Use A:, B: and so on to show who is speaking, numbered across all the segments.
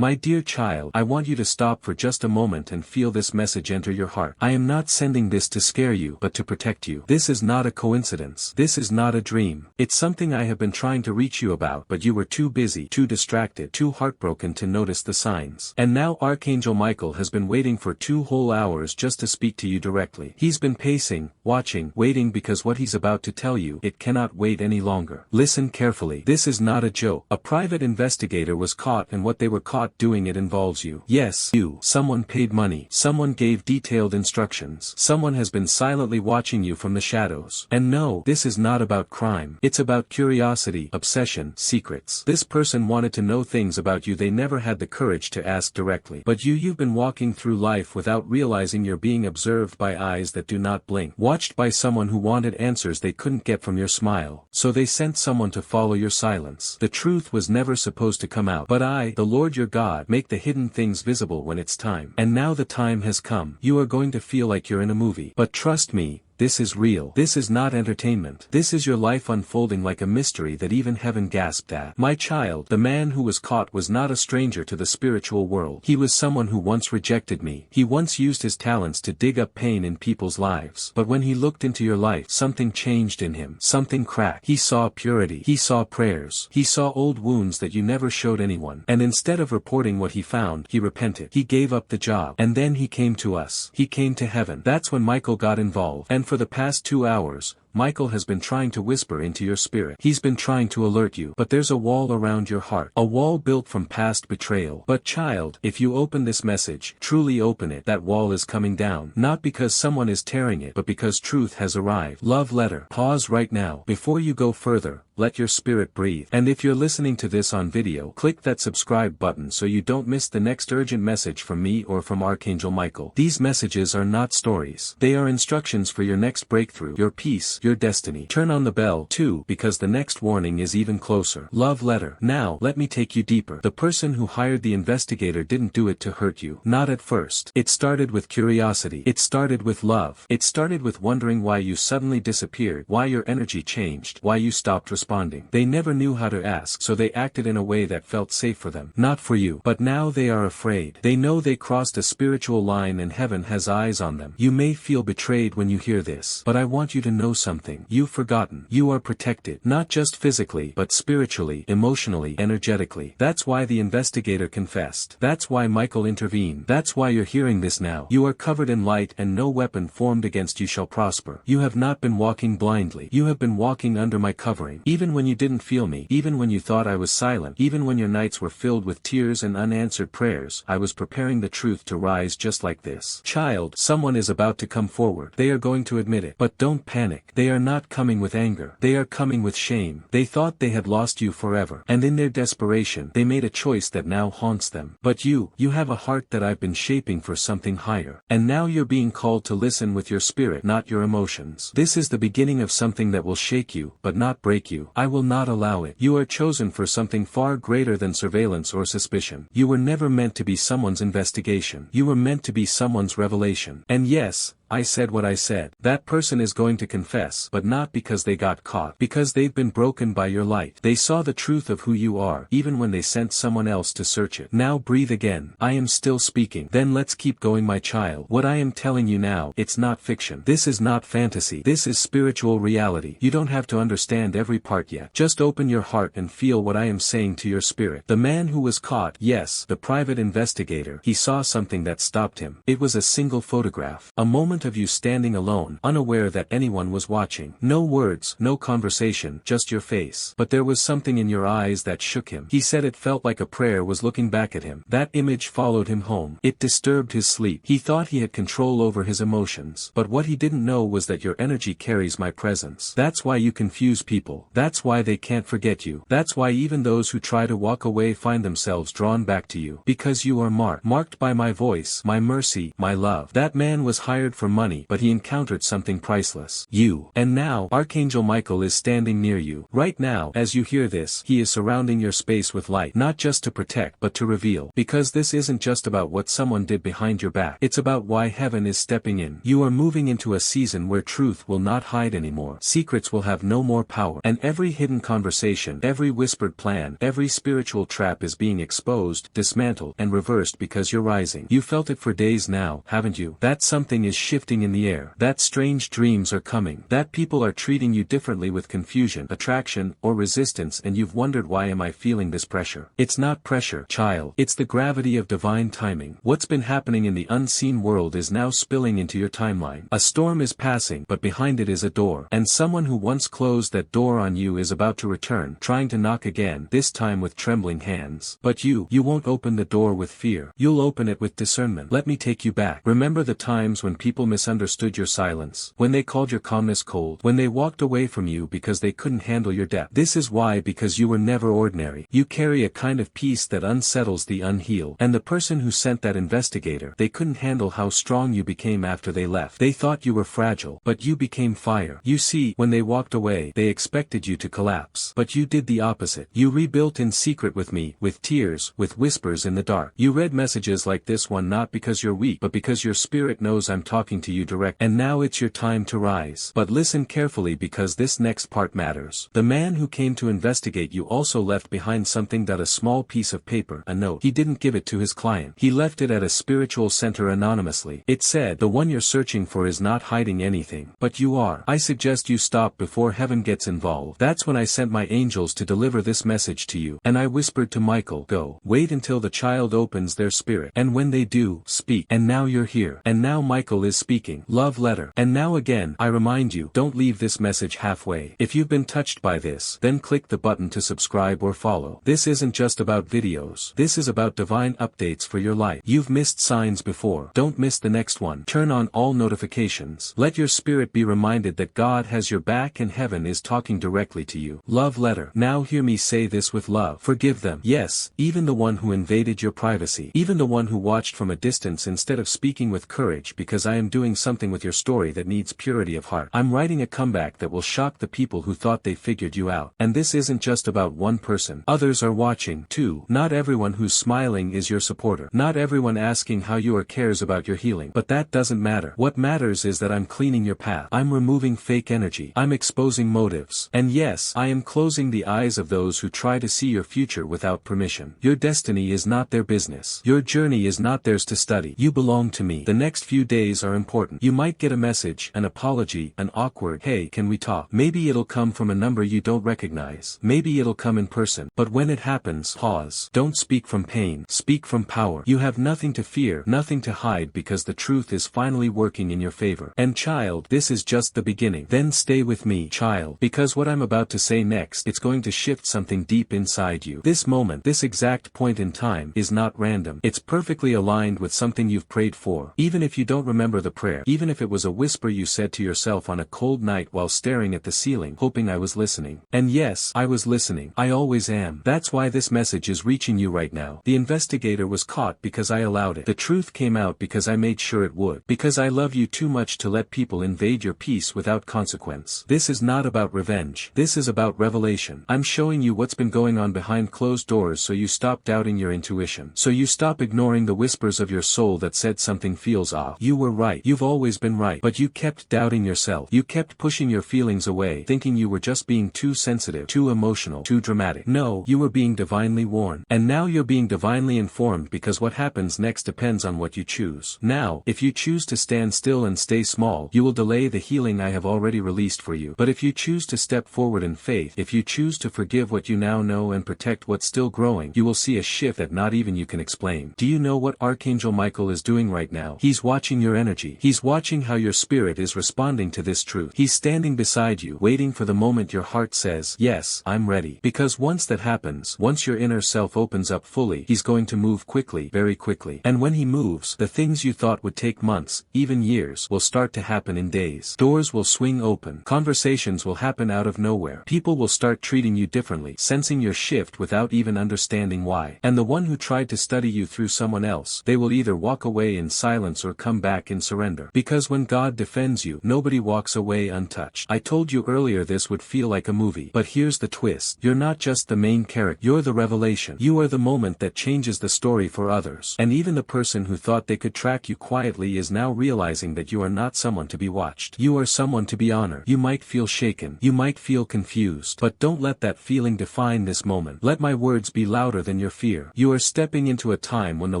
A: My dear child, I want you to stop for just a moment and feel this message enter your heart. I am not sending this to scare you but to protect you. This is not a coincidence. This is not a dream. It's something I have been trying to reach you about, but you were too busy, too distracted, too heartbroken to notice the signs. And now Archangel Michael has been waiting for 2 whole hours just to speak to you directly. He's been pacing, watching, waiting, because what he's about to tell you, it cannot wait any longer. Listen carefully. This is not a joke. A private investigator was caught, and what they were caught doing, it involves you. Yes, you. Someone paid money. Someone gave detailed instructions. Someone has been silently watching you from the shadows. And no, this is not about crime. It's about curiosity, obsession, secrets. This person wanted to know things about you they never had the courage to ask directly. But you've been walking through life without realizing you're being observed by eyes that do not blink. Watched by someone who wanted answers they couldn't get from your smile. So they sent someone to follow your silence. The truth was never supposed to come out. But I, the Lord your God, make the hidden things visible when it's time. And now the time has come. You are going to feel like you're in a movie. But trust me, this is real. This is not entertainment. This is your life unfolding like a mystery that even heaven gasped at. My child, the man who was caught was not a stranger to the spiritual world. He was someone who once rejected me. He once used his talents to dig up pain in people's lives. But when he looked into your life, something changed in him. Something cracked. He saw purity. He saw prayers. He saw old wounds that you never showed anyone. And instead of reporting what he found, he repented. He gave up the job. And then he came to us. He came to heaven. That's when Michael got involved. And for the past 2 hours, Michael has been trying to whisper into your spirit. He's been trying to alert you. But there's a wall around your heart. A wall built from past betrayal. But child, if you open this message, truly open it, that wall is coming down. Not because someone is tearing it, but because truth has arrived. Love letter. Pause right now. Before you go further, let your spirit breathe. And if you're listening to this on video, click that subscribe button so you don't miss the next urgent message from me or from Archangel Michael. These messages are not stories. They are instructions for your next breakthrough, your peace, your destiny. Turn on the bell, too, because the next warning is even closer. Love letter. Now, let me take you deeper. The person who hired the investigator didn't do it to hurt you. Not at first. It started with curiosity. It started with love. It started with wondering why you suddenly disappeared, why your energy changed, why you stopped responding. They never knew how to ask, so they acted in a way that felt safe for them. Not for you. But now they are afraid. They know they crossed a spiritual line and heaven has eyes on them. You may feel betrayed when you hear this, but I want you to know something. You've forgotten. You are protected. Not just physically, but spiritually, emotionally, energetically. That's why the investigator confessed. That's why Michael intervened. That's why you're hearing this now. You are covered in light and no weapon formed against you shall prosper. You have not been walking blindly. You have been walking under my covering. Even when you didn't feel me. Even when you thought I was silent. Even when your nights were filled with tears and unanswered prayers. I was preparing the truth to rise just like this. Child, someone is about to come forward. They are going to admit it. But don't panic. They are not coming with anger. They are coming with shame. They thought they had lost you forever. And in their desperation, they made a choice that now haunts them. But you have a heart that I've been shaping for something higher. And now you're being called to listen with your spirit, not your emotions. This is the beginning of something that will shake you, but not break you. I will not allow it. You are chosen for something far greater than surveillance or suspicion. You were never meant to be someone's investigation. You were meant to be someone's revelation. And yes, I said what I said. That person is going to confess, but not because they got caught, because they've been broken by your light. They saw the truth of who you are, even when they sent someone else to search it. Now breathe again. I am still speaking. Then let's keep going, my child. What I am telling you now, it's not fiction. This is not fantasy. This is spiritual reality. You don't have to understand every part yet. Just open your heart and feel what I am saying to your spirit. The man who was caught, yes, the private investigator, he saw something that stopped him. It was a single photograph. A moment of you standing alone, unaware that anyone was watching. No words, no conversation, just your face. But there was something in your eyes that shook him. He said it felt like a prayer was looking back at him. That image followed him home. It disturbed his sleep. He thought he had control over his emotions. But what he didn't know was that your energy carries my presence. That's why you confuse people. That's why they can't forget you. That's why even those who try to walk away find themselves drawn back to you. Because you are marked by my voice, my mercy, my love. That man was hired for for money, but he encountered something priceless. You. And now, Archangel Michael is standing near you. Right now, as you hear this, he is surrounding your space with light, not just to protect but to reveal. Because this isn't just about what someone did behind your back. It's about why heaven is stepping in. You are moving into a season where truth will not hide anymore. Secrets will have no more power. And every hidden conversation, every whispered plan, every spiritual trap is being exposed, dismantled, and reversed because you're rising. You felt it for days now, haven't you? That something is shifting in the air. That strange dreams are coming. That people are treating you differently with confusion, attraction, or resistance, and you've wondered, why am I feeling this pressure? It's not pressure, child. It's the gravity of divine timing. What's been happening in the unseen world is now spilling into your timeline. A storm is passing, but behind it is a door. And someone who once closed that door on you is about to return, trying to knock again, this time with trembling hands. But you won't open the door with fear. You'll open it with discernment. Let me take you back. Remember the times when people misunderstood your silence, when they called your calmness cold, when they walked away from you because they couldn't handle your depth. This is why, because you were never ordinary. You carry a kind of peace that unsettles the unhealed. And the person who sent that investigator, they couldn't handle how strong you became after they left. They thought you were fragile, but you became fire. You see, when they walked away, they expected you to collapse. But you did the opposite. You rebuilt in secret with me, with tears, with whispers in the dark. You read messages like this one not because you're weak, but because your spirit knows I'm talking to you direct. And now it's your time to rise. But listen carefully, because this next part matters. The man who came to investigate you also left behind something, that a small piece of paper, a note. He didn't give it to his client. He left it at a spiritual center anonymously. It said, the one you're searching for is not hiding anything, but you are. I suggest you stop before heaven gets involved. That's when I sent my angels to deliver this message to you. And I whispered to Michael, go. Wait until the child opens their spirit. And when they do, speak. And now you're here. And now Michael is speaking. Love letter. And now again, I remind you, don't leave this message halfway. If you've been touched by this, then click the button to subscribe or follow. This isn't just about videos. This is about divine updates for your life. You've missed signs before. Don't miss the next one. Turn on all notifications. Let your spirit be reminded that God has your back and heaven is talking directly to you. Love letter. Now hear me say this with love. Forgive them. Yes, even the one who invaded your privacy. Even the one who watched from a distance instead of speaking with courage, because I am doing something with your story that needs purity of heart. I'm writing a comeback that will shock the people who thought they figured you out. And this isn't just about one person. Others are watching, too. Not everyone who's smiling is your supporter. Not everyone asking how you are cares about your healing. But that doesn't matter. What matters is that I'm cleaning your path. I'm removing fake energy. I'm exposing motives. And yes, I am closing the eyes of those who try to see your future without permission. Your destiny is not their business. Your journey is not theirs to study. You belong to me. The next few days are important. You might get a message, an apology, an awkward, hey, can we talk? Maybe it'll come from a number you don't recognize. Maybe it'll come in person. But when it happens, pause. Don't speak from pain. Speak from power. You have nothing to fear, nothing to hide, because the truth is finally working in your favor. And child, this is just the beginning. Then stay with me, child, because what I'm about to say next, it's going to shift something deep inside you. This moment, this exact point in time, is not random. It's perfectly aligned with something you've prayed for. Even if you don't remember the prayer, even if it was a whisper you said to yourself on a cold night while staring at the ceiling, hoping I was listening. And yes, I was listening. I always am. That's why this message is reaching you right now. The investigator was caught because I allowed it. The truth came out because I made sure it would. Because I love you too much to let people invade your peace without consequence. This is not about revenge. This is about revelation. I'm showing you what's been going on behind closed doors, so you stop doubting your intuition. So you stop ignoring the whispers of your soul that said something feels off. You were right. You've always been right. But you kept doubting yourself. You kept pushing your feelings away, thinking you were just being too sensitive, too emotional, too dramatic. No, you were being divinely warned. And now you're being divinely informed, because what happens next depends on what you choose. Now, if you choose to stand still and stay small, you will delay the healing I have already released for you. But if you choose to step forward in faith, if you choose to forgive what you now know and protect what's still growing, you will see a shift that not even you can explain. Do you know what Archangel Michael is doing right now? He's watching your energy. He's watching how your spirit is responding to this truth. He's standing beside you, waiting for the moment your heart says, yes, I'm ready. Because once that happens, once your inner self opens up fully, he's going to move quickly, very quickly. And when he moves, the things you thought would take months, even years, will start to happen in days. Doors will swing open. Conversations will happen out of nowhere. People will start treating you differently, sensing your shift without even understanding why. And the one who tried to study you through someone else, they will either walk away in silence or come back in surrender. surrender. Because when God defends you, nobody walks away untouched. I told you earlier this would feel like a movie. But here's the twist. You're not just the main character. You're the revelation. You are the moment that changes the story for others. And even the person who thought they could track you quietly is now realizing that you are not someone to be watched. You are someone to be honored. You might feel shaken. You might feel confused. But don't let that feeling define this moment. Let my words be louder than your fear. You are stepping into a time when the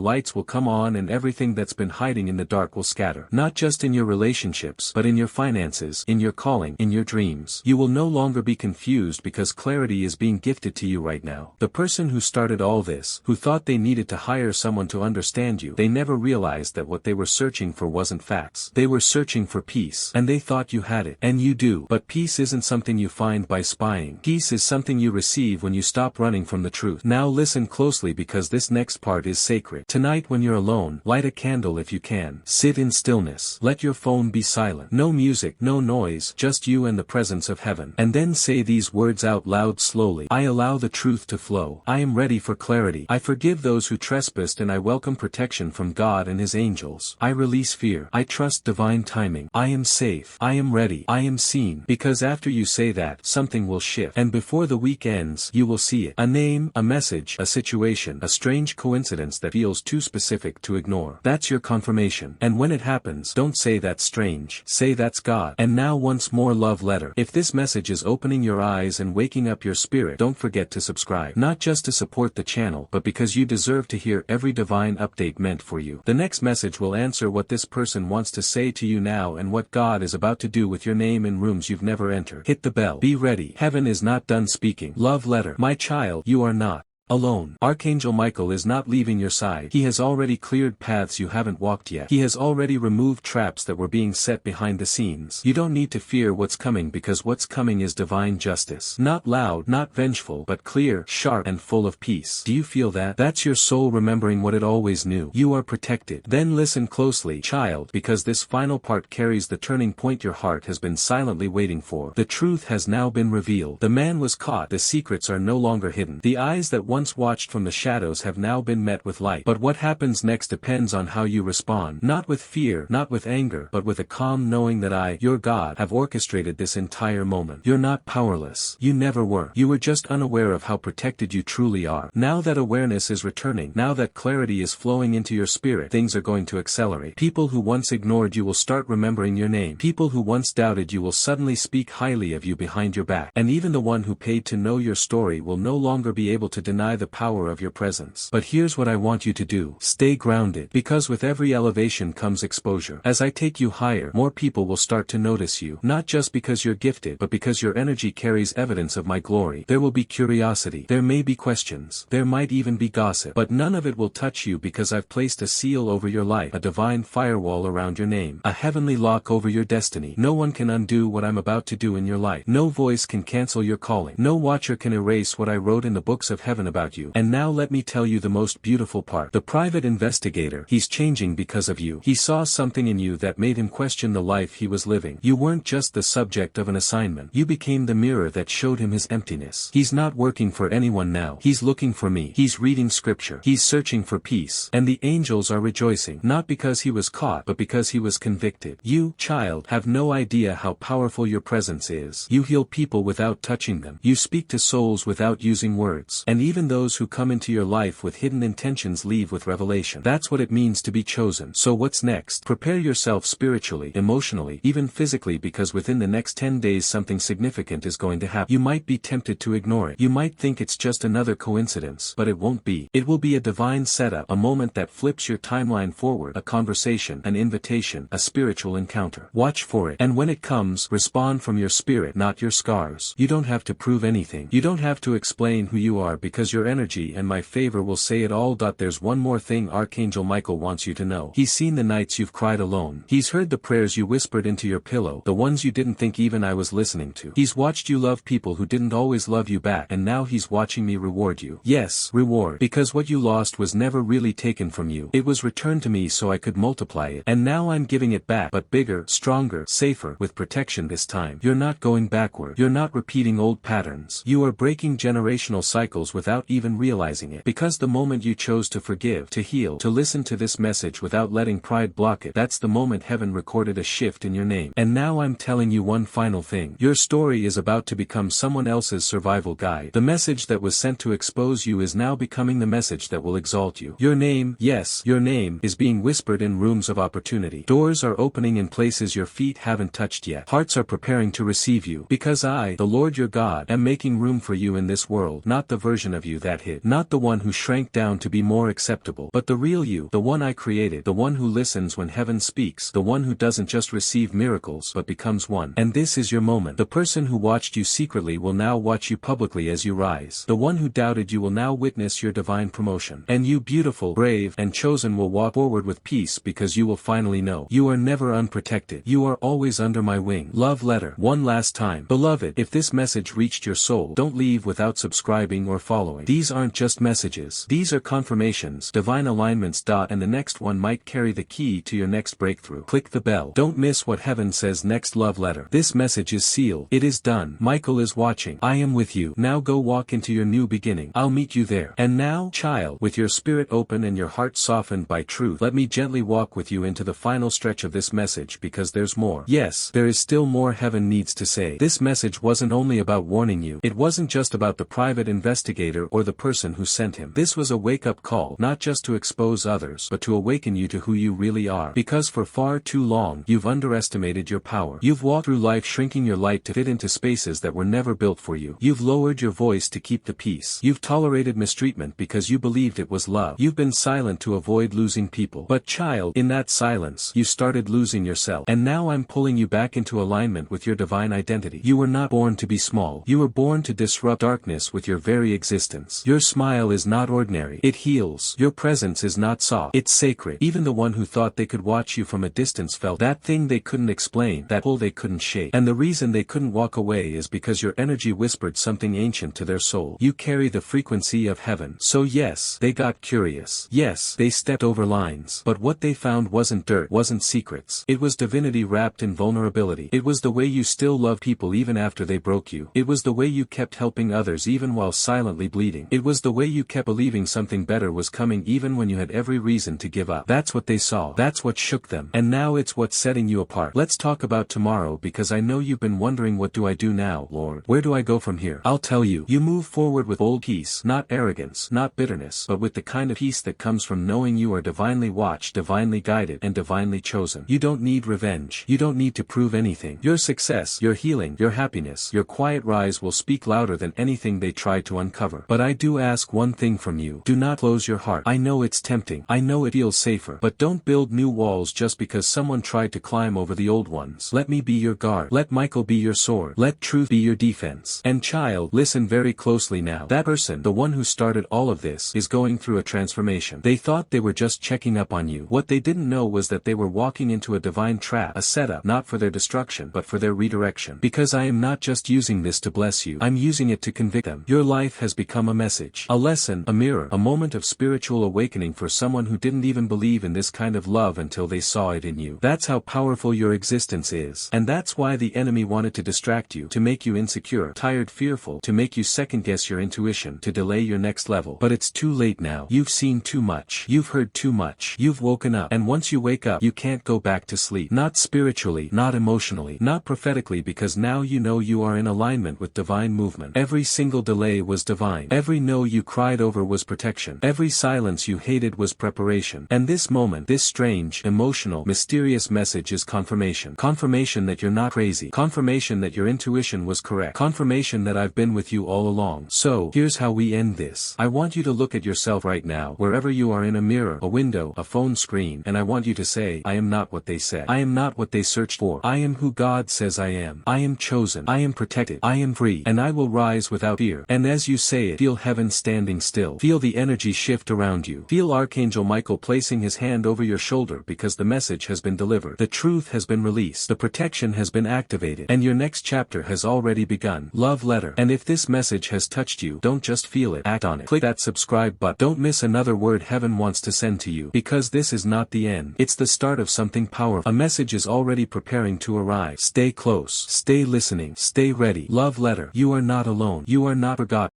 A: lights will come on and everything that's been hiding in the dark will scatter. Not just in your relationships, but in your finances, in your calling, in your dreams. You will no longer be confused because clarity is being gifted to you right now. The person who started all this, who thought they needed to hire someone to understand you, they never realized that what they were searching for wasn't facts. They were searching for peace. And they thought you had it. And you do. But peace isn't something you find by spying. Peace is something you receive when you stop running from the truth. Now listen closely because this next part is sacred. Tonight when you're alone, light a candle if you can. Sit in stillness. Let your phone be silent. No music, no noise, just you and the presence of heaven. And then say these words out loud slowly. I allow the truth to flow. I am ready for clarity. I forgive those who trespassed and I welcome protection from God and His angels. I release fear. I trust divine timing. I am safe. I am ready. I am seen. Because after you say that, something will shift. And before the week ends, you will see it. A name, a message, a situation, a strange coincidence that feels too specific to ignore. That's your confirmation. And when it happens, don't say that's strange. Say that's God. And now once more love letter. If this message is opening your eyes and waking up your spirit, don't forget to subscribe. Not just to support the channel, but because you deserve to hear every divine update meant for you. The next message will answer what this person wants to say to you now and what God is about to do with your name in rooms you've never entered. Hit the bell. Be ready. Heaven is not done speaking. Love letter. My child, you are not alone. Archangel Michael is not leaving your side. He has already cleared paths you haven't walked yet. He has already removed traps that were being set behind the scenes. You don't need to fear what's coming because what's coming is divine justice. Not loud, not vengeful, but clear, sharp, and full of peace. Do you feel that? That's your soul remembering what it always knew. You are protected. Then listen closely, child, because this final part carries the turning point your heart has been silently waiting for. The truth has now been revealed. The man was caught. The secrets are no longer hidden. The eyes that once watched from the shadows have now been met with light. But what happens next depends on how you respond. Not with fear, not with anger, but with a calm knowing that I, your God, have orchestrated this entire moment. You're not powerless. You never were. You were just unaware of how protected you truly are. Now that awareness is returning, now that clarity is flowing into your spirit, things are going to accelerate. People who once ignored you will start remembering your name. People who once doubted you will suddenly speak highly of you behind your back. And even the one who paid to know your story will no longer be able to deny the power of your presence. But here's what I want you to do. Stay grounded. Because with every elevation comes exposure. As I take you higher, more people will start to notice you. Not just because you're gifted, but because your energy carries evidence of my glory. There will be curiosity. There may be questions. There might even be gossip. But none of it will touch you because I've placed a seal over your life, a divine firewall around your name, a heavenly lock over your destiny. No one can undo what I'm about to do in your life. No voice can cancel your calling. No watcher can erase what I wrote in the books of heaven about you. And now let me tell you the most beautiful part. The private investigator, he's changing because of you. He saw something in you that made him question the life he was living. You weren't just the subject of an assignment. You became the mirror that showed him his emptiness. He's not working for anyone now. He's looking for me. He's reading scripture. He's searching for peace. And the angels are rejoicing. Not because he was caught, but because he was convicted. You, child, have no idea how powerful your presence is. You heal people without touching them. You speak to souls without using words. And even those who come into your life with hidden intentions leave with revelation. That's what it means to be chosen. So what's next? Prepare yourself spiritually, emotionally, even physically, because within the next 10 days something significant is going to happen. You might be tempted to ignore it. You might think it's just another coincidence, but it won't be. It will be a divine setup, a moment that flips your timeline forward, a conversation, an invitation, a spiritual encounter. Watch for it. And when it comes, respond from your spirit, not your scars. You don't have to prove anything. You don't have to explain who you are because your energy and my favor will say it all. There's one more thing Archangel Michael wants you to know. He's seen the nights you've cried alone. He's heard the prayers you whispered into your pillow, the ones you didn't think even I was listening to. He's watched you love people who didn't always love you back, and now he's watching me reward you. Yes, reward. Because what you lost was never really taken from you. It was returned to me so I could multiply it. And now I'm giving it back, but bigger, stronger, safer, with protection this time. You're not going backward. You're not repeating old patterns. You are breaking generational cycles without without even realizing it. Because the moment you chose to forgive, to heal, to listen to this message without letting pride block it, that's the moment heaven recorded a shift in your name. And now I'm telling you one final thing. Your story is about to become someone else's survival guide. The message that was sent to expose you is now becoming the message that will exalt you. Your name, yes, your name, is being whispered in rooms of opportunity. Doors are opening in places your feet haven't touched yet. Hearts are preparing to receive you. Because I, the Lord your God, am making room for you in this world. Not the version of you that hid. Not the one who shrank down to be more acceptable. But the real you. The one I created. The one who listens when heaven speaks. The one who doesn't just receive miracles but becomes one. And this is your moment. The person who watched you secretly will now watch you publicly as you rise. The one who doubted you will now witness your divine promotion. And you, beautiful, brave, and chosen, will walk forward with peace because you will finally know you are never unprotected. You are always under my wing. Love letter. One last time. Beloved, if this message reached your soul, don't leave without subscribing or following. These aren't just messages. These are confirmations, divine alignments. And the next one might carry the key to your next breakthrough. Click the bell. Don't miss what heaven says next. Love letter. This message is sealed. It is done. Michael is watching. I am with you. Now go walk into your new beginning. I'll meet you there. And now, child, with your spirit open and your heart softened by truth, let me gently walk with you into the final stretch of this message, because there's more. Yes, there is still more heaven needs to say. This message wasn't only about warning you. It wasn't just about the private investigator or the person who sent him. This was a wake-up call, not just to expose others, but to awaken you to who you really are. Because for far too long, you've underestimated your power. You've walked through life shrinking your light to fit into spaces that were never built for you. You've lowered your voice to keep the peace. You've tolerated mistreatment because you believed it was love. You've been silent to avoid losing people. But child, in that silence, you started losing yourself. And now I'm pulling you back into alignment with your divine identity. You were not born to be small. You were born to disrupt darkness with your very existence. Your smile is not ordinary. It heals. Your presence is not soft. It's sacred. Even the one who thought they could watch you from a distance felt that thing they couldn't explain, that pull they couldn't shake. And the reason they couldn't walk away is because your energy whispered something ancient to their soul. You carry the frequency of heaven. So yes, they got curious. Yes, they stepped over lines. But what they found wasn't dirt, wasn't secrets. It was divinity wrapped in vulnerability. It was the way you still love people even after they broke you. It was the way you kept helping others even while silently bleeding. It was the way you kept believing something better was coming even when you had every reason to give up. That's what they saw. That's what shook them. And now it's what's setting you apart. Let's talk about tomorrow, because I know you've been wondering, what do I do now, Lord? Where do I go from here? I'll tell you. You move forward with bold peace, not arrogance, not bitterness, but with the kind of peace that comes from knowing you are divinely watched, divinely guided, and divinely chosen. You don't need revenge. You don't need to prove anything. Your success, your healing, your happiness, your quiet rise will speak louder than anything they tried to uncover. But I do ask one thing from you. Do not close your heart. I know it's tempting. I know it feels safer. But don't build new walls just because someone tried to climb over the old ones. Let me be your guard. Let Michael be your sword. Let truth be your defense. And child, listen very closely now. That person, the one who started all of this, is going through a transformation. They thought they were just checking up on you. What they didn't know was that they were walking into a divine trap, a setup, not for their destruction, but for their redirection. Because I am not just using this to bless you. I'm using it to convict them. Your life has become a message, a lesson, a mirror, a moment of spiritual awakening for someone who didn't even believe in this kind of love until they saw it in you. That's how powerful your existence is. And that's why the enemy wanted to distract you, to make you insecure, tired, fearful, to make you second-guess your intuition, to delay your next level. But it's too late now. You've seen too much. You've heard too much. You've woken up. And once you wake up, you can't go back to sleep. Not spiritually, not emotionally, not prophetically, because now you know you are in alignment with divine movement. Every single delay was divine. Every no you cried over was protection. Every silence you hated was preparation. And this moment, this strange, emotional, mysterious message is confirmation. Confirmation that you're not crazy. Confirmation that your intuition was correct. Confirmation that I've been with you all along. So, here's how we end this. I want you to look at yourself right now, wherever you are, in a mirror, a window, a phone screen, and I want you to say, I am not what they said. I am not what they searched for. I am who God says I am. I am chosen. I am protected. I am free. And I will rise without fear. And as you say it, feel heaven standing still. Feel the energy shift around you. Feel Archangel Michael placing his hand over your shoulder, because the message has been delivered. The truth has been released. The protection has been activated. And your next chapter has already begun. Love letter. And if this message has touched you, don't just feel it. Act on it. Click that subscribe button. Don't miss another word heaven wants to send to you. Because this is not the end. It's the start of something powerful. A message is already preparing to arrive. Stay close. Stay listening. Stay ready. Love letter. You are not alone. You are not forgotten.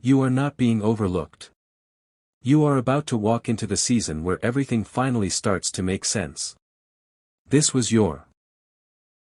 A: You are not being overlooked. You are about to walk into the season where everything finally starts to make sense. This was your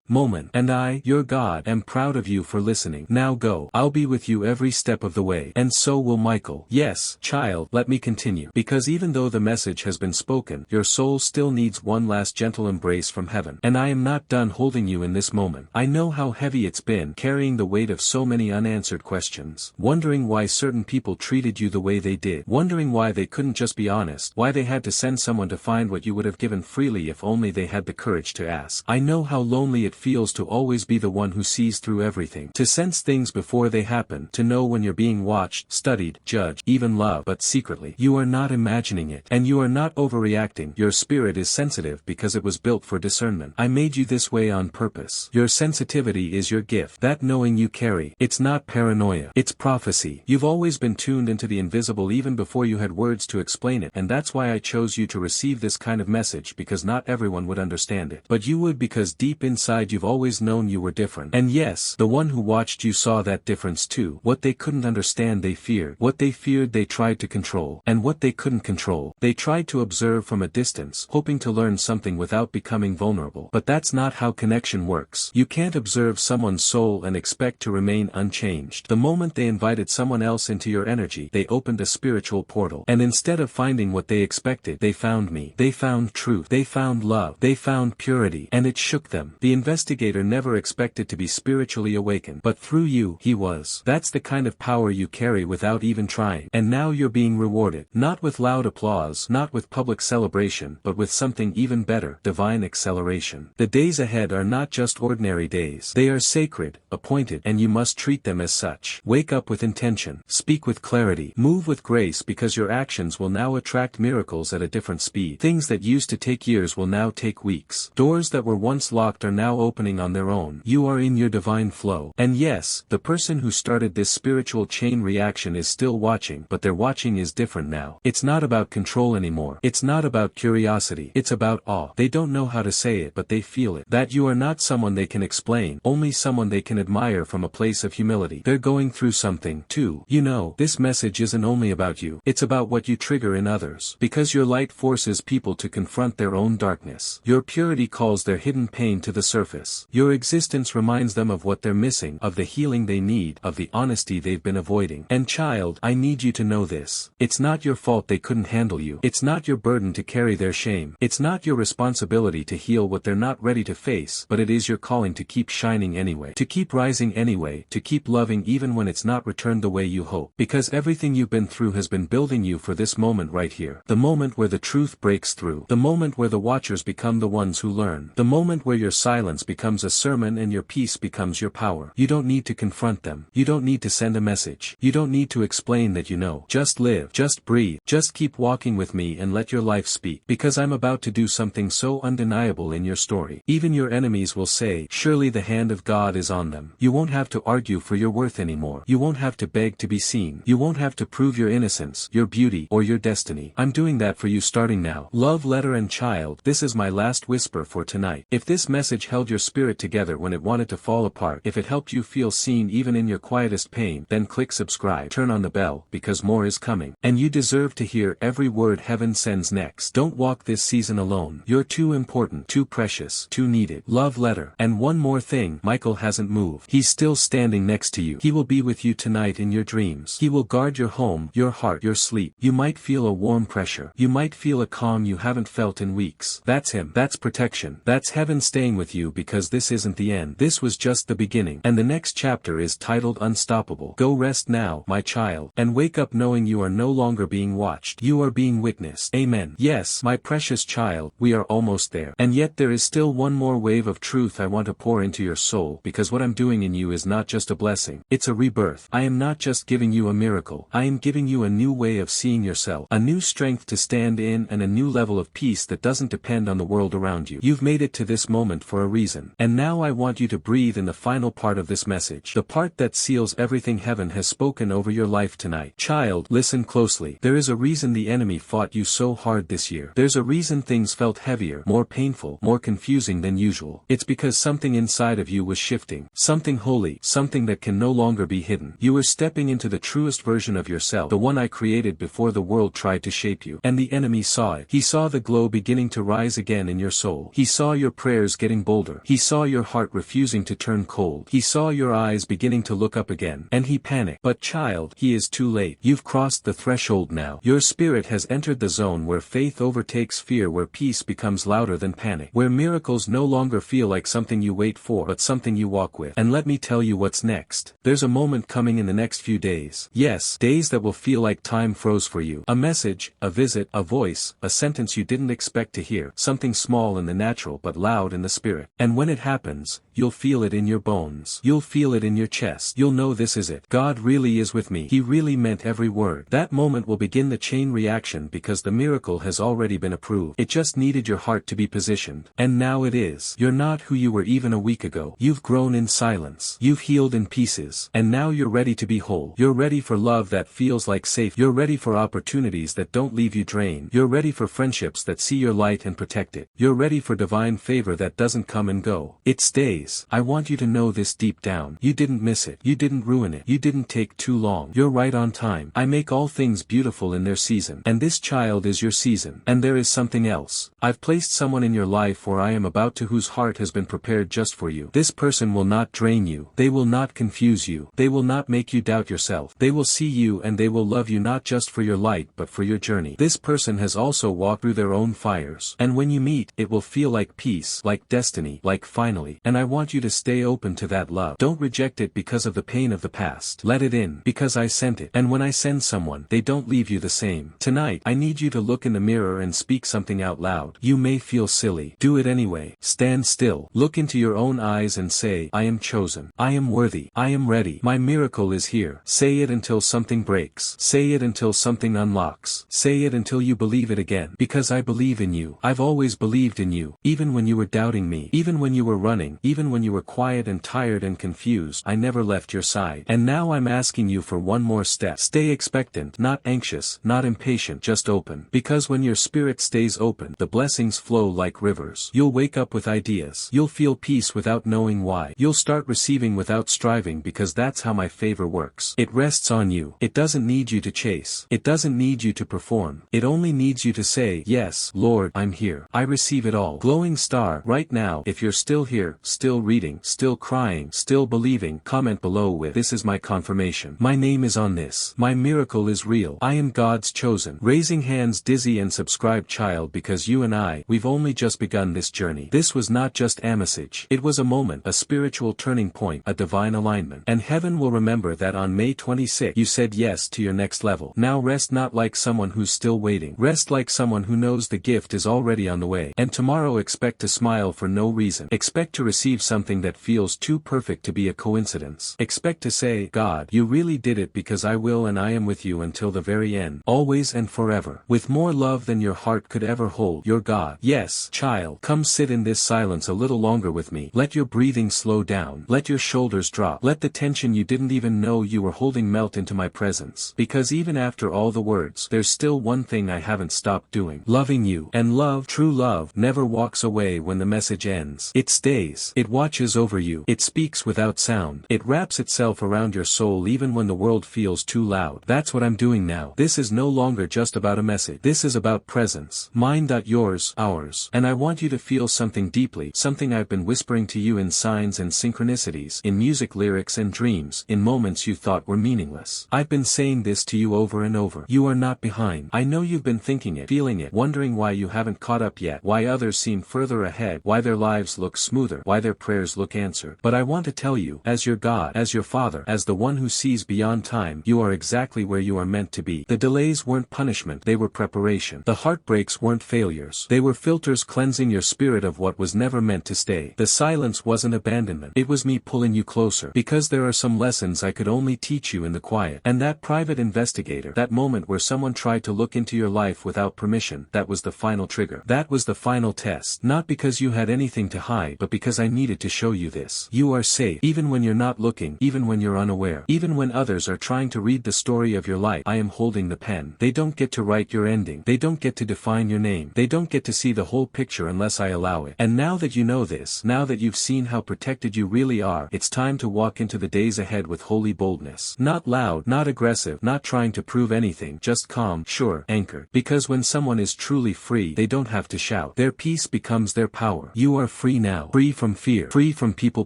A: moment, and I, your God, am proud of you for listening. Now go. I'll be with you every step of the way. And so will Michael. Yes, child, let me continue. Because even though the message has been spoken, your soul still needs one last gentle embrace from heaven. And I am not done holding you in this moment. I know how heavy it's been, carrying the weight of so many unanswered questions. Wondering why certain people treated you the way they did. Wondering why they couldn't just be honest. Why they had to send someone to find what you would have given freely if only they had the courage to ask. I know how lonely it feels to always be the one who sees through everything, to sense things before they happen, to know when you're being watched, studied, judged, even loved, but secretly. You are not imagining it, and you are not overreacting. Your spirit is sensitive because it was built for discernment. I made you this way on purpose. Your sensitivity is your gift. That knowing you carry, it's not paranoia, it's prophecy. You've always been tuned into the invisible even before you had words to explain it, and that's why I chose you to receive this kind of message, because not everyone would understand it. But you would, because deep inside you've always known you were different. And yes, the one who watched you saw that difference too. What they couldn't understand they feared. What they feared they tried to control. And what they couldn't control, they tried to observe from a distance, hoping to learn something without becoming vulnerable. But that's not how connection works. You can't observe someone's soul and expect to remain unchanged. The moment they invited someone else into your energy, they opened a spiritual portal. And instead of finding what they expected, they found me. They found truth. They found love. They found purity. And it shook them. The investigator never expected to be spiritually awakened, but through you, he was. That's the kind of power you carry without even trying. And now you're being rewarded. Not with loud applause, not with public celebration, but with something even better, divine acceleration. The days ahead are not just ordinary days. They are sacred, appointed, and you must treat them as such. Wake up with intention. Speak with clarity. Move with grace, because your actions will now attract miracles at a different speed. Things that used to take years will now take weeks. Doors that were once locked are now opening on their own. You are in your divine flow. And yes, the person who started this spiritual chain reaction is still watching, but their watching is different now. It's not about control anymore. It's not about curiosity. It's about awe. They don't know how to say it, but they feel it. That you are not someone they can explain, only someone they can admire from a place of humility. They're going through something, too. You know, this message isn't only about you. It's about what you trigger in others. Because your light forces people to confront their own darkness. Your purity calls their hidden pain to the surface. Your existence reminds them of what they're missing, of the healing they need, of the honesty they've been avoiding. And child, I need you to know this. It's not your fault they couldn't handle you. It's not your burden to carry their shame. It's not your responsibility to heal what they're not ready to face, but it is your calling to keep shining anyway. To keep rising anyway. To keep loving even when it's not returned the way you hope. Because everything you've been through has been building you for this moment right here. The moment where the truth breaks through. The moment where the watchers become the ones who learn. The moment where your silence becomes a sermon and your peace becomes your power. You don't need to confront them. You don't need to send a message. You don't need to explain that you know. Just live. Just breathe. Just keep walking with me and let your life speak. Because I'm about to do something so undeniable in your story. Even your enemies will say, surely the hand of God is on them. You won't have to argue for your worth anymore. You won't have to beg to be seen. You won't have to prove your innocence, your beauty, or your destiny. I'm doing that for you starting now. Love, letter, and child, this is my last whisper for tonight. If this message held your spirit together when it wanted to fall apart, if it helped you feel seen even in your quietest pain, then click subscribe, turn on the bell, because more is coming. And you deserve to hear every word heaven sends next. Don't walk this season alone. You're too important, too precious, too needed. Love, letter. And one more thing, Michael hasn't moved. He's still standing next to you. He will be with you tonight in your dreams. He will guard your home, your heart, your sleep. You might feel a warm pressure. You might feel a calm you haven't felt in weeks. That's him. That's protection. That's heaven staying with you, because this isn't the end. This was just the beginning. And the next chapter is titled Unstoppable. Go rest now, my child, and wake up knowing you are no longer being watched. You are being witnessed. Amen. Yes, my precious child, we are almost there. And yet there is still one more wave of truth I want to pour into your soul, because what I'm doing in you is not just a blessing. It's a rebirth. I am not just giving you a miracle. I am giving you a new way of seeing yourself, a new strength to stand in, and a new level of peace that doesn't depend on the world around you. You've made it to this moment for a reason. reason. And now I want you to breathe in the final part of this message. The part that seals everything heaven has spoken over your life tonight. Child, listen closely. There is a reason the enemy fought you so hard this year. There's a reason things felt heavier, more painful, more confusing than usual. It's because something inside of you was shifting. Something holy, something that can no longer be hidden. You were stepping into the truest version of yourself, the one I created before the world tried to shape you. And the enemy saw it. He saw the glow beginning to rise again in your soul. He saw your prayers getting bolder. He saw your heart refusing to turn cold. He saw your eyes beginning to look up again. And he panicked. But child, he is too late. You've crossed the threshold now. Your spirit has entered the zone where faith overtakes fear, where peace becomes louder than panic, where miracles no longer feel like something you wait for but something you walk with. And let me tell you what's next. There's a moment coming in the next few days. Yes, days that will feel like time froze for you. A message, a visit, a voice, a sentence you didn't expect to hear. Something small in the natural but loud in the spirit. And when it happens, you'll feel it in your bones. You'll feel it in your chest. You'll know this is it. God really is with me. He really meant every word. That moment will begin the chain reaction because the miracle has already been approved. It just needed your heart to be positioned. And now it is. You're not who you were even a week ago. You've grown in silence. You've healed in pieces. And now you're ready to be whole. You're ready for love that feels like safe. You're ready for opportunities that don't leave you drained. You're ready for friendships that see your light and protect it. You're ready for divine favor that doesn't come and go. It stays. I want you to know this deep down. You didn't miss it. You didn't ruin it. You didn't take too long. You're right on time. I make all things beautiful in their season. And this child is your season. And there is something else. I've placed someone in your life where I am about to, whose heart has been prepared just for you. This person will not drain you. They will not confuse you. They will not make you doubt yourself. They will see you and they will love you not just for your light but for your journey. This person has also walked through their own fires. And when you meet, it will feel like peace, like destiny, like finally. And I want you to stay open to that love. Don't reject it because of the pain of the past. Let it in, because I sent it. And when I send someone, they don't leave you the same. Tonight, I need you to look in the mirror and speak something out loud. You may feel silly. Do it anyway. Stand still. Look into your own eyes and say, I am chosen. I am worthy. I am ready. My miracle is here. Say it until something breaks. Say it until something unlocks. Say it until you believe it again. Because I believe in you. I've always believed in you. Even when you were doubting me. Even when you were running. Even when you were quiet and tired and confused. I never left your side. And now I'm asking you for one more step. Stay expectant. Not anxious. Not impatient. Just open. Because when your spirit stays open, the blessings flow like rivers. You'll wake up with ideas. You'll feel peace without knowing why. You'll start receiving without striving, because that's how my favor works. It rests on you. It doesn't need you to chase. It doesn't need you to perform. It only needs you to say, yes, Lord, I'm here. I receive it all. Glowing star, right now, if you're still here, still reading, still crying, still believing, comment below with, this is my confirmation. My name is on this. My miracle is real. I am God's chosen. Raising hands dizzy and subscribe child, because you and we've only just begun this journey. This was not just a message. It was a moment, a spiritual turning point, a divine alignment. And heaven will remember that on May 26th, you said yes to your next level. Now rest not like someone who's still waiting. Rest like someone who knows the gift is already on the way. And tomorrow expect to smile for no reason. Expect to receive something that feels too perfect to be a coincidence. Expect to say, God, you really did it, because I will, and I am with you until the very end. Always and forever. With more love than your heart could ever hold. Your God. Yes, child, come sit in this silence a little longer with me. Let your breathing slow down. Let your shoulders drop. Let the tension you didn't even know you were holding melt into my presence. Because even after all the words, there's still one thing I haven't stopped doing. Loving you. And love, true love, never walks away when the message ends. It stays. It watches over you. It speaks without sound. It wraps itself around your soul even when the world feels too loud. That's what I'm doing now. This is no longer just about a message. This is about presence. Mine. Yours. Ours. And I want you to feel something deeply, something I've been whispering to you in signs and synchronicities, in music, lyrics and dreams, in moments you thought were meaningless. I've been saying this to you over and over. You are not behind. I know you've been thinking it, feeling it, wondering why you haven't caught up yet, why others seem further ahead, why their lives look smoother, why their prayers look answered. But I want to tell you, as your God, as your Father, as the one who sees beyond time, you are exactly where you are meant to be. The delays weren't punishment, they were preparation. The heartbreaks weren't failures. They were filters cleansing your spirit of what was never meant to stay. The silence wasn't abandonment. It was me pulling you closer. Because there are some lessons I could only teach you in the quiet. And that private investigator, that moment where someone tried to look into your life without permission, that was the final trigger. That was the final test. Not because you had anything to hide, but because I needed to show you this. You are safe. Even when you're not looking, even when you're unaware, even when others are trying to read the story of your life, I am holding the pen. They don't get to write your ending. They don't get to define your name. They don't get to see the whole picture unless I allow it. And now that you know this, now that you've seen how protected you really are, it's time to walk into the days ahead with holy boldness. Not loud, not aggressive, not trying to prove anything, just calm, sure, anchored. Because when someone is truly free, they don't have to shout. Their peace becomes their power. You are free now. Free from fear. Free from people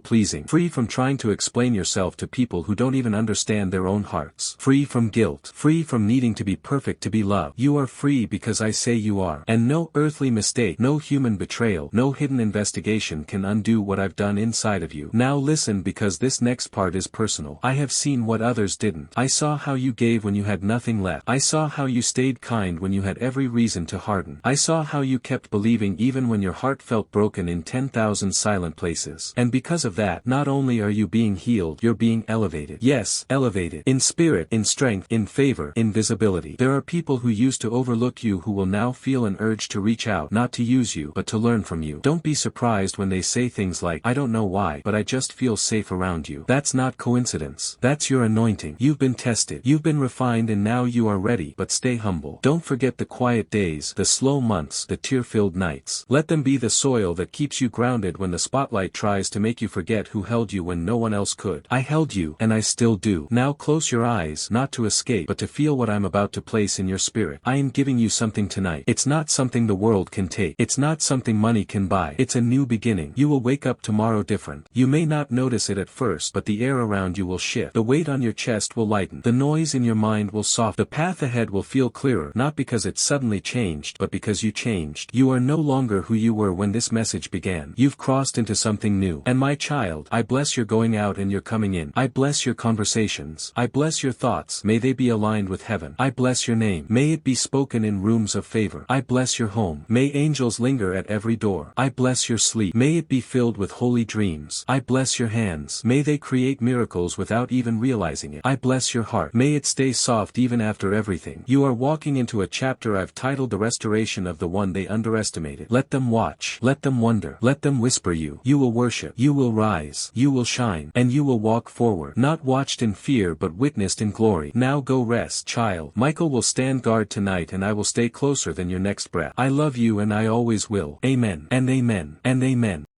A: pleasing. Free from trying to explain yourself to people who don't even understand their own hearts. Free from guilt. Free from needing to be perfect to be loved. You are free because I say you are. And no earthly mistake, no human betrayal, no hidden investigation can undo what I've done inside of you. Now listen, because this next part is personal. I have seen what others didn't. I saw how you gave when you had nothing left. I saw how you stayed kind when you had every reason to harden. I saw how you kept believing even when your heart felt broken in 10,000 silent places. And because of that, not only are you being healed, you're being elevated. Yes, elevated. In spirit, in strength, in favor, in visibility. There are people who used to overlook you who will now feel an urge to reach out, not to use you, but to learn from you. Don't be surprised when they say things like, I don't know why, but I just feel safe around you. That's not coincidence. That's your anointing. You've been tested. You've been refined, and now you are ready. But stay humble. Don't forget the quiet days, the slow months, the tear-filled nights. Let them be the soil that keeps you grounded when the spotlight tries to make you forget who held you when no one else could. I held you, and I still do. Now close your eyes, not to escape, but to feel what I'm about to place in your spirit. I am giving you something tonight. It's not something the world can take. It's not something money can buy. It's a new beginning. You will wake up tomorrow different. You may not notice it at first, but the air around you will shift. The weight on your chest will lighten. The noise in your mind will soften. The path ahead will feel clearer, not because it suddenly changed, but because you changed. You are no longer who you were when this message began. You've crossed into something new. And my child, I bless your going out and your coming in. I bless your conversations. I bless your thoughts. May they be aligned with heaven. I bless your name. May it be spoken in rooms of favor. I bless your home. May angels linger at every door. I bless your sleep. May it be filled with holy dreams. I bless your hands. May they create miracles without even realizing it. I bless your heart. May it stay soft even after everything. You are walking into a chapter I've titled The Restoration of the One They Underestimated. Let them watch. Let them wonder. Let them whisper you. You will worship. You will rise. You will shine. And you will walk forward. Not watched in fear but witnessed in glory. Now go rest, child. Michael will stand guard tonight, and I will stay closer than your next breath. I love you, and I always will. Amen. And amen. And amen.